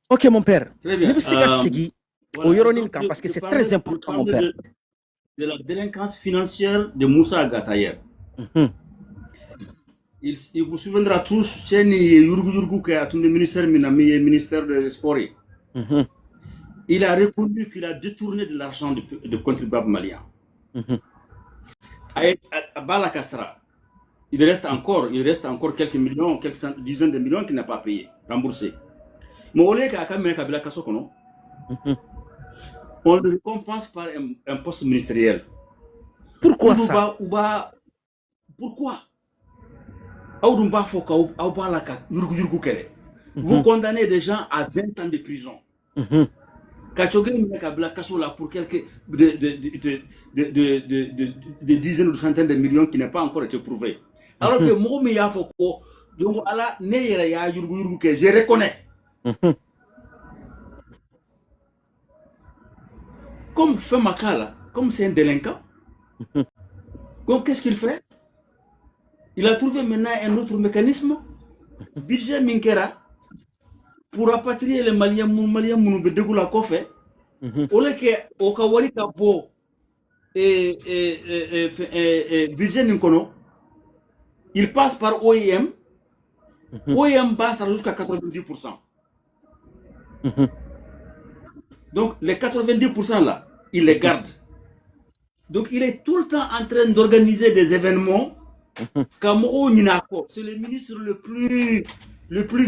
Ok, mon père. Très Ne bien. bɛ se ka segin o Voilà. yɔrɔnin Donc, kan parce que je c'est très parlais, important, mon père. de la délinquance financière de Moussa Agata hier. Mhm, Il vous souviendra tous, c'est Yurgu Yurgu qui a le ministère Minami, ministère de Sport. mhm, Il a reconnu qu'il a détourné de l'argent de contribuables maliens. mhm, À Balakassara, il reste encore quelques millions, quelques dizaines de millions qu'il n'a pas payé, remboursé. Mais au lieu qu'à Kabila Kassokono, mhm. on le récompense par un poste ministériel. Pourquoi ça? Pourquoi vous Mhm, condamnez des gens à 20 ans de prison. mhm, Pour quelques de dizaines ou de centaines de millions qui n'ont pas encore été prouvés. Alors que mhm, moi, je reconnais. mhm, Comme fait Makala, comme c'est un délinquant, mhm, donc qu'est-ce qu'il fait? Il a trouvé maintenant un autre mécanisme, budget Minkera, pour rapatrier les Maliens, la Kofe, mhm, au lieu que au Kawari Kabo budget Ninkono, il passe par OIM. mhm, OIM passe jusqu'à 90%. mhm. Donc les 90% là, il les garde. Donc il est tout le temps en train d'organiser des événements. Kamoro Ninako, c'est le ministre le plus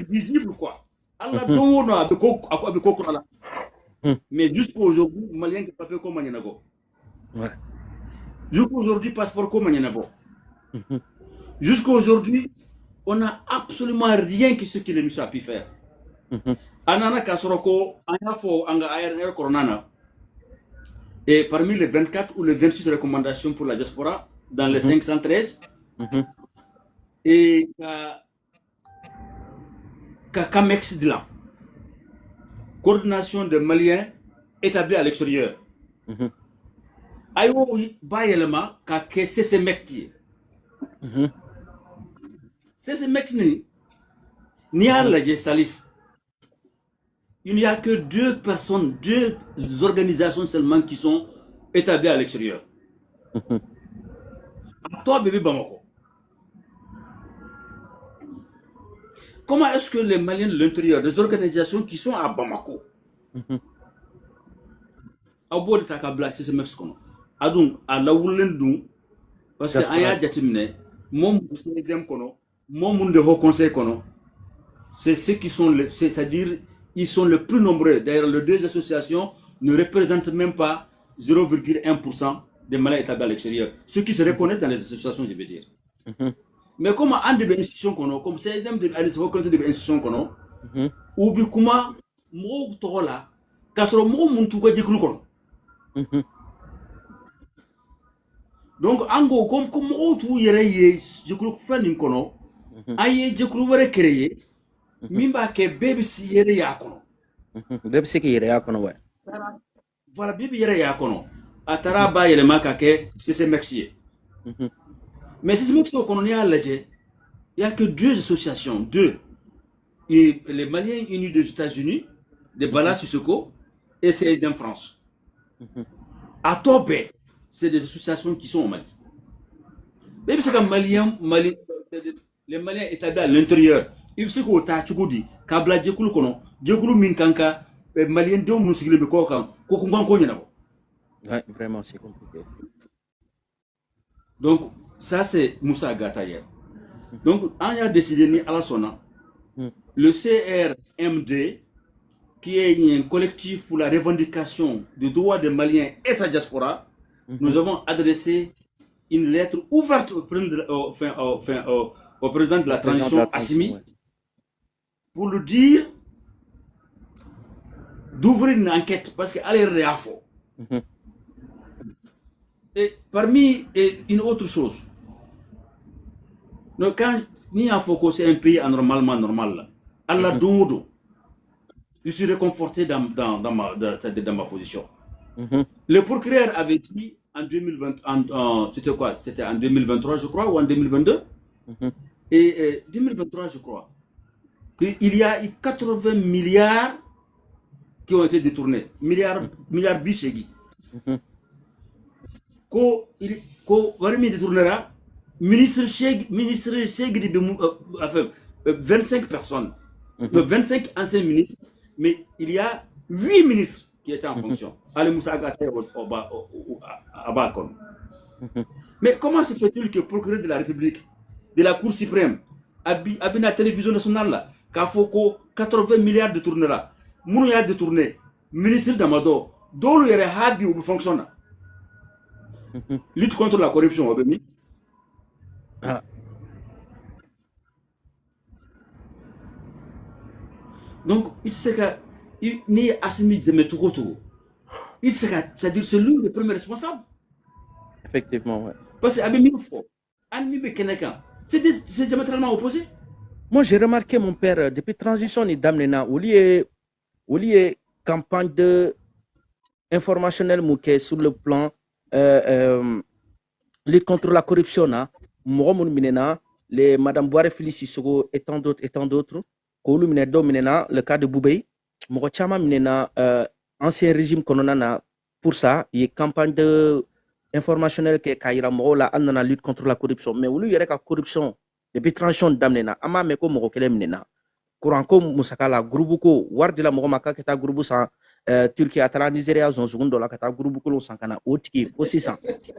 visible, quoi. Allah Mhm, donne à mhm. mais jusqu'à aujourd'hui, Malien qui papier comme Manianago. Ouais. Jusqu'à aujourd'hui, passeport comme Manianago. Mhm, Jusqu'à aujourd'hui, on n'a absolument rien que ce que le monsieur a pu faire. mhm, Anana Kasoroko, Anafo, Anga ARN Coronana, et parmi les 24 ou les 26 recommandations pour la diaspora, dans les mhm, 513, mhm, et Kamex Dilan, coordination des Maliens établis à l'extérieur. mhm, Ayo Bayelema, Kake CCMECTI. mhm. CCMECTI, Nial Salif. Il n'y a que deux personnes, deux organisations seulement qui sont établies à l'extérieur. À toi, bébé Bamako. Comment est-ce que les Maliens de l'intérieur, des organisations qui sont à Bamako, à bord de Takabla, c'est ce Mexique, à la Woulendou, parce que Aya Jatimne, mon deuxième kono, mon de haut conseil kono, c'est ceux qui sont, c'est-à-dire, ils sont les plus nombreux. D'ailleurs, les deux associations ne représentent même pas 0,1% des Maliens établis à l'extérieur. Ceux qui se reconnaissent dans les associations, je veux dire. Mais comme un des institutions comme c'est un des institutions qu'on ou bien comment moi tola kasoro mo muntu ko jeklu kono. Donc ango comme mo tu yere ye jeklu fani kono aye jeklu wara créer mimba ke bebe si yere ya kono. Bɛɛ bɛ se k'i yɛrɛ y'a kɔnɔ wa? Voilà bebe yere ya kono atara ba yele maka ke c'est mexie. Mais c'est mexie kono ni alaje il y a que deux associations, deux. Et les Maliens unis des États-Unis, de Bala Sissoko et CSDM France. À Tobé, c'est des associations qui sont au Mali. Même si les Maliens établis à l'intérieur, ils se disent que Kabla Djekulu Kono, Djekulu Minkanka, Maliens de Moussili Bekokan, Kokungan Konyanabo. Ouais, vraiment, c'est compliqué. Donc, ça c'est Moussa Agata hier. Donc, on a décidé à la Sona, le CRMD, qui est un collectif pour la revendication des droits des Maliens et sa diaspora, nous avons adressé une lettre ouverte au président de la transition, Assimi, ouais, pour lui dire d'ouvrir une enquête, parce qu'elle est réafo. Et parmi une autre chose, donc quand ni en faut que c'est un pays anormalement normal, Allah dodo, je suis réconforté dans ma position. Le procureur avait dit en 2020, c'était quoi? C'était en 2023, je crois, ou en 2022? Et 2023, je crois, qu'il y a 80 milliards qui ont été détournés. Milliards bichegi. Ko warmi détournera ministre Chegui enfin 25 personnes, 25 anciens ministres, mais il y a 8 ministres qui étaient en fonction. Ali Moussa Agate Abakon. Mais comment se fait-il que le procureur de la République, de la Cour suprême, à la télévision nationale, là, qu'a fait 80 milliards de tournera, Mounou a détourné, ministre d'Amado, dont le Habi ou fonctionne. Lutte contre la corruption, Obemi. Ah, Donc, il sait qu'il n'est assimilé de Metougo. Il sait que, c'est-à-dire, c'est lui le premier responsable. effectivement, ouais. Parce que Abemi Fo, Anmi Bekeneka, c'est diamétralement opposé. Moi, j'ai remarqué, mon père, depuis transition, ni damnena, au lieu campagne de informationnelle mouké sur le plan lutte contre la corruption, na, Mouromoun Minena, les Madame Boire Félicisogo et tant d'autres, Koulou Minedo Minena, le cas de Boubei, Mourochama Minena, ancien régime kononana, pour ça, il y a campagne de informationnelle qui est Kaira Morola, en la lutte contre la corruption. Mais au lieu de la corruption, depuis transition damnena, ama meko Morokele Minena. Kuranko musakala groupe ko wardi la mogo maka keta groupe sa Turquie atala Nigeria zon segundo la keta groupe ko sankana otiki aussi ça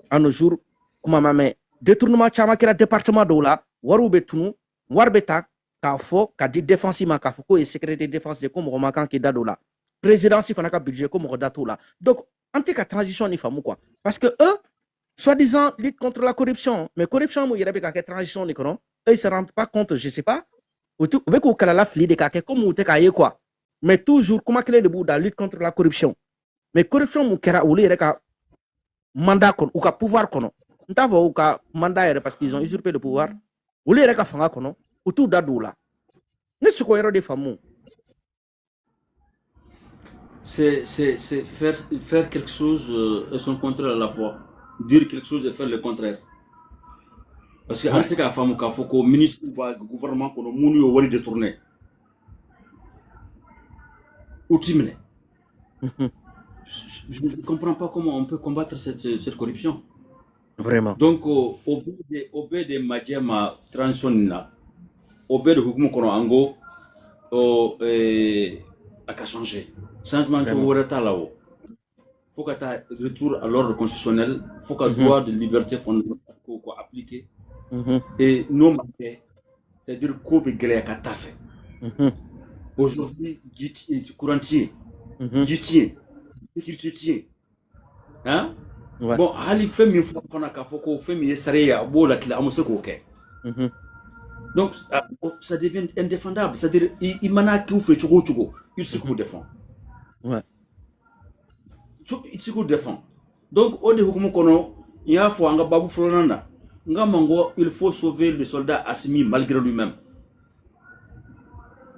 à nos jours kuma mame détournement chama kira département do la waru betunu warbe tak ka fo ka di défensivement ka fo ko e secret de défense de ko mogo maka ki dado la président si fanaka budget ko mogo dato la donc anti ka transition ni famu quoi parce que eux soi-disant lutte contre la corruption mais corruption mo yerabe ka transition ni kono eux ils se rendent pas compte je sais pas ou bien qu'on la fli de kake comme ou te kaye quoi mais toujours comment qu'il est debout dans la lutte contre la corruption mais corruption mou kera ou les ka mandat kon ou ka pouvoir kono ntavo ou ka mandat parce qu'ils ont usurpé le pouvoir ou les ka fanga kono ou tout dadoula ne ce qu'on des femmes C'est faire quelque chose et son contraire à la fois. Dire quelque chose et faire le contraire. Parce que, en ce cas, il faut que le ministre du gouvernement, que le monde ait détourné. Outimene. Je ne comprends pas comment on peut combattre cette corruption. vraiment Donc, au bout de Madjema transition, au bout de Hukumu Kono Ango, a changé. Changement de là-haut. Il faut que tu retour à l'ordre constitutionnel, il faut que le droit de liberté fondamentale soit appliqué. Et nos manqués, c'est-à-dire qu'on peut gagner à fait. Aujourd'hui, courantier, sécurité, hein? Bon, Ali fait mieux faut fait mieux saria beau la clé à monsieur coquet. Donc, ça devient indéfendable. C'est-à-dire, il m'a qui fait tchogo, il se défend. ouais Il se défend. Donc, au début, il y a fois un babu flonanda. Il faut sauver le soldat Assimi malgré lui-même.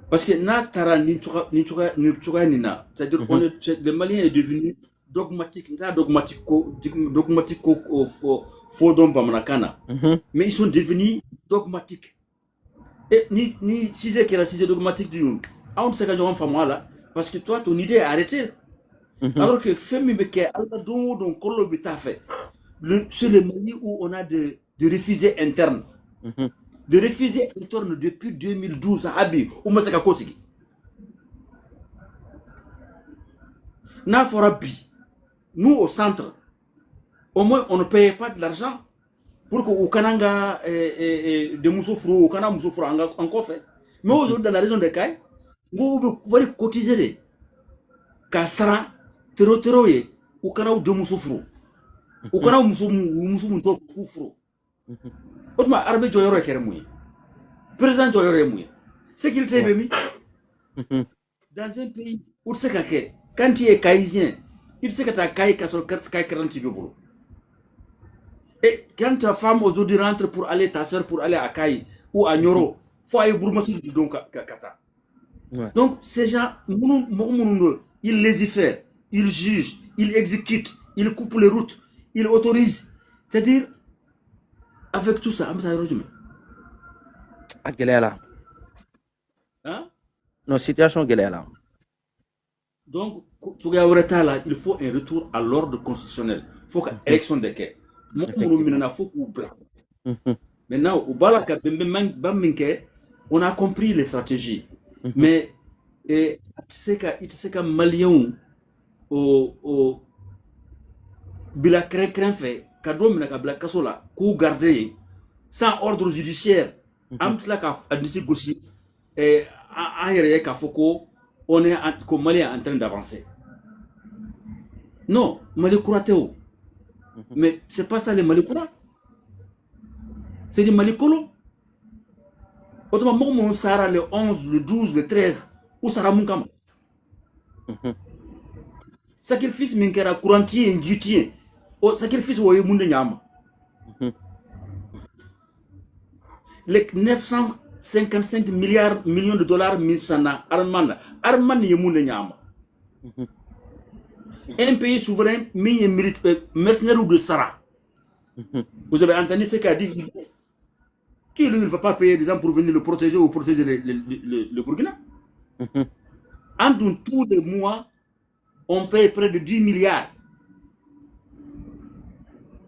Parce que c'est-à-dire le Malien est devenu dogmatique, mais ils sont devenus dogmatiques. Et si c'est dogmatique du monde, on sait que j'en fais moi là, parce que toi ton idée est arrêtée. Alors que Femi Beke, c'est le Mali où on a de réfugiés internes. De réfugiés internes depuis 2012 à Abi, ou Masaka Kosigi. Naforabi, nous au centre, au moins on ne paye pas de l'argent pour que Ukananga de Moussoufrou, Ukana Moussoufrou encore fait. Mais aujourd'hui, dans la région de Kai, vous pouvez cotiser. Kassara, Teroteroye, Ukana de Moussoufrou. Ukana Moussoufrou Koufrou. Autrement, Arabie Joyore Keremouye. Président Joyore Mouye. Sécurité Bémi. Dans un pays où c'est que quand tu es kaïsien, il sait que tu as kaï sur 40 boulot. Et quand ta femme aujourd'hui rentre pour aller, ta soeur pour aller à Kaï ou à Nyoro, il faut aller Bourmassi du Don Kata. Donc ces gens, ils légifèrent, ils jugent, ils exécutent, ils coupent les routes, ils autorisent. C'est-à-dire, avec tout ça, ça résume. à Guéléla Hein? non situation Guéléla Donc, il faut un retour à l'ordre constitutionnel. Il faut que l'élection de quai. Maintenant, au Balaka, on a compris les stratégies. Mais, tu sais que Maliens, au Bila Kren fait, Kadom Nakabla Kasola, qu'on garder sans ordre judiciaire, Amtlaka Adnissi Goussi, et Aéré Kafoko, on est comme Malien en train d'avancer. Non, Malikoura Théo. Mais c'est pas ça les Malikoura. C'est des Malikolo. Autrement, mon Sahara le 11, le 12, le 13, où Sahara Moukam. Sacrifice Minkera, courantier, njitien. O sacrifice Woye Munde Nyama. Les 955 millions de dollars Minsana, Arman Yemunde Nyama. Un pays souverain, mis mercenaire de Sarah. Vous avez entendu ce qu'a dit qui lui ne va pas payer des gens pour venir le protéger ou protéger le Burkina. En tous les mois, on paye près de 10 milliards.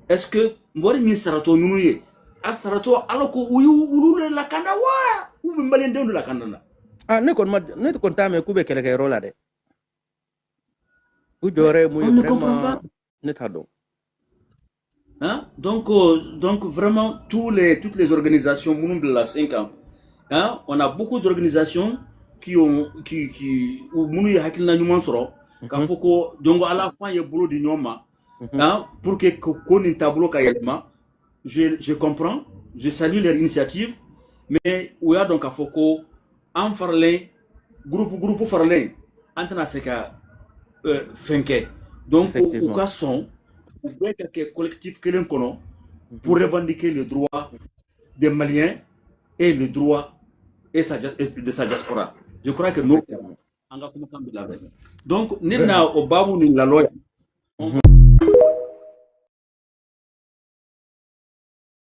Est-ce que Mbori min Sarato Nounouye, à Sarato, alors que ou la Kandawa, ou Malien de la Kandana? Ah, ne compte mais Koube quelques rôles là. On ne comprend pas. Hein? Donc vraiment, toutes les organisations, la 5 ans, hein? On a beaucoup d'organisations qui ont, ou Mounou Hakilna Numansoro, Kafoko, donc à la fin, il y a boulot de Nyoma, hein? Pour que qu'on ait un tableau Kayelma, je comprends, je salue leur initiative, mais où y a donc à Foko, en Farlin, groupe Farlin, Antana Seka, Fenke. Donc, au cas son, ou bien quelques collectifs que l'on connaît pour revendiquer le droit des Maliens et le droit de sa diaspora. Je crois que nous, donc, nous, au Babou, la loi.